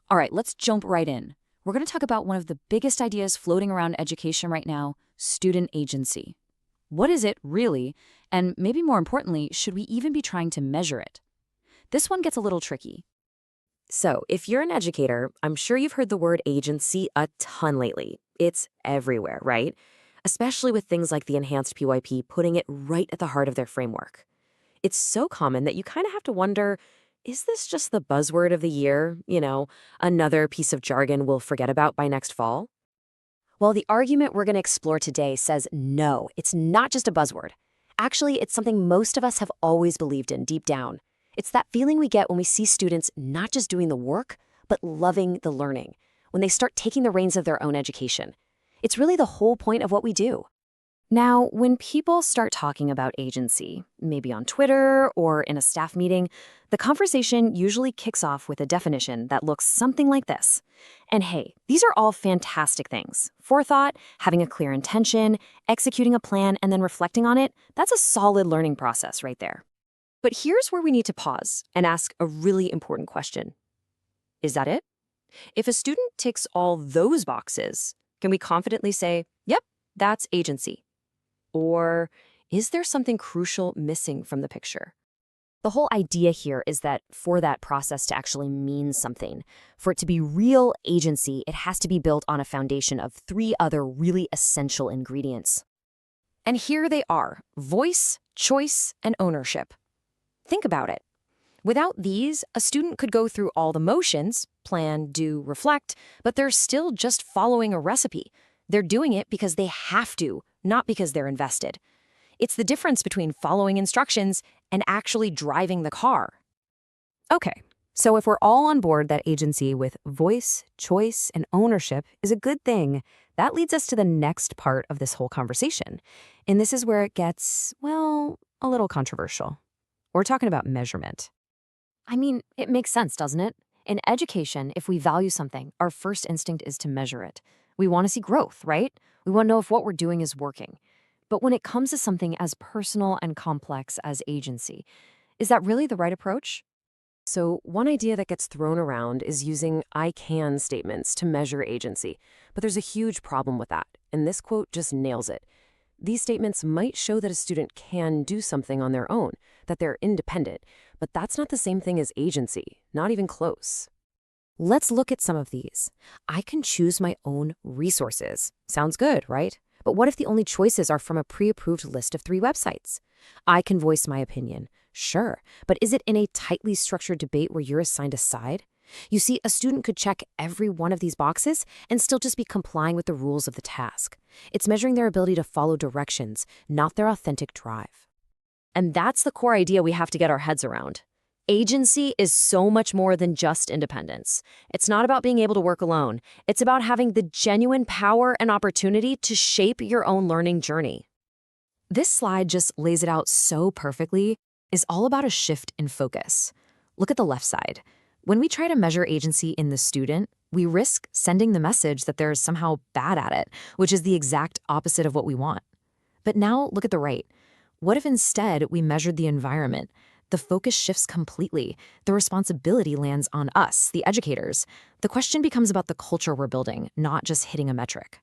All right, let's jump right in. We're going to talk about one of the biggest ideas floating around education right now, student agency. What is it, really? And maybe more importantly, should we even be trying to measure it? This one gets a little tricky. So, if you're an educator, I'm sure you've heard the word agency a ton lately. It's everywhere, right? Especially with things like the enhanced PYP putting it right at the heart of their framework. It's so common that you kind of have to wonder, is this just the buzzword of the year? Another piece of jargon we'll forget about by next fall? Well, the argument we're going to explore today says no, it's not just a buzzword. Actually, it's something most of us have always believed in deep down. It's that feeling we get when we see students not just doing the work, but loving the learning, when they start taking the reins of their own education. It's really the whole point of what we do. Now, when people start talking about agency, maybe on Twitter or in a staff meeting, the conversation usually kicks off with a definition that looks something like this. And hey, these are all fantastic things. Forethought, having a clear intention, executing a plan, and then reflecting on it, that's a solid learning process right there. But here's where we need to pause and ask a really important question. Is that it? If a student ticks all those boxes, can we confidently say, yep, that's agency? Or is there something crucial missing from the picture? The whole idea here is that for that process to actually mean something, for it to be real agency, it has to be built on a foundation of three other really essential ingredients. And here they are: voice, choice, and ownership. Think about it. Without these, a student could go through all the motions, plan, do, reflect, but they're still just following a recipe. They're doing it because they have to, not because they're invested. It's the difference between following instructions and actually driving the car. Okay, so if we're all on board that agency with voice, choice, and ownership is a good thing, that leads us to the next part of this whole conversation. And this is where it gets, well, a little controversial. We're talking about measurement. I mean, it makes sense, doesn't it? In education, if we value something, our first instinct is to measure it. We want to see growth, right? We want to know if what we're doing is working. But when it comes to something as personal and complex as agency, is that really the right approach? So one idea that gets thrown around is using I can statements to measure agency. But there's a huge problem with that, and this quote just nails it. These statements might show that a student can do something on their own, that they're independent, but that's not the same thing as agency, not even close. Let's look at some of these. I can choose my own resources. Sounds good, right? But what if the only choices are from a pre-approved list of 3 websites? I can voice my opinion. Sure, but is it in a tightly structured debate where you're assigned a side? You see, a student could check every one of these boxes and still just be complying with the rules of the task. It's measuring their ability to follow directions, not their authentic drive. And that's the core idea we have to get our heads around. Agency is so much more than just independence. It's not about being able to work alone. It's about having the genuine power and opportunity to shape your own learning journey. This slide just lays it out so perfectly. Is all about a shift in focus. Look at the left side. When we try to measure agency in the student, we risk sending the message that they're somehow bad at it, which is the exact opposite of what we want. But now look at the right. What if instead we measured the environment? The focus shifts completely. The responsibility lands on us, the educators. The question becomes about the culture we're building, not just hitting a metric.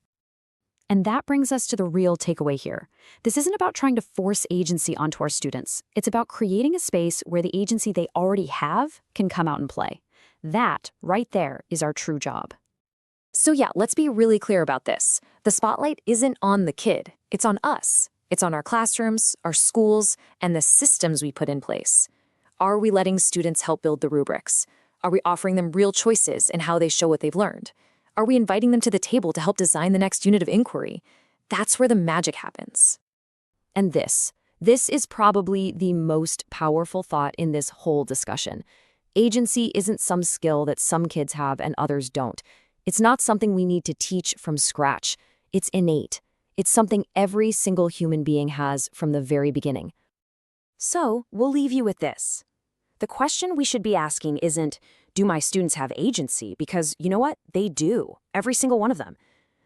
And that brings us to the real takeaway here. This isn't about trying to force agency onto our students. It's about creating a space where the agency they already have can come out and play. That, right there, is our true job. So yeah, let's be really clear about this. The spotlight isn't on the kid. It's on us. It's on our classrooms, our schools, and the systems we put in place. Are we letting students help build the rubrics? Are we offering them real choices in how they show what they've learned? Are we inviting them to the table to help design the next unit of inquiry? That's where the magic happens. And this is probably the most powerful thought in this whole discussion. Agency isn't some skill that some kids have and others don't. It's not something we need to teach from scratch. It's innate. It's something every single human being has from the very beginning. So, we'll leave you with this. The question we should be asking isn't, do my students have agency? Because you know what? They do. Every single one of them.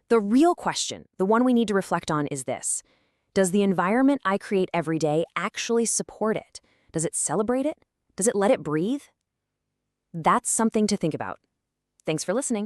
The real question, the one we need to reflect on, is this. Does the environment I create every day actually support it? Does it celebrate it? Does it let it breathe? That's something to think about. Thanks for listening.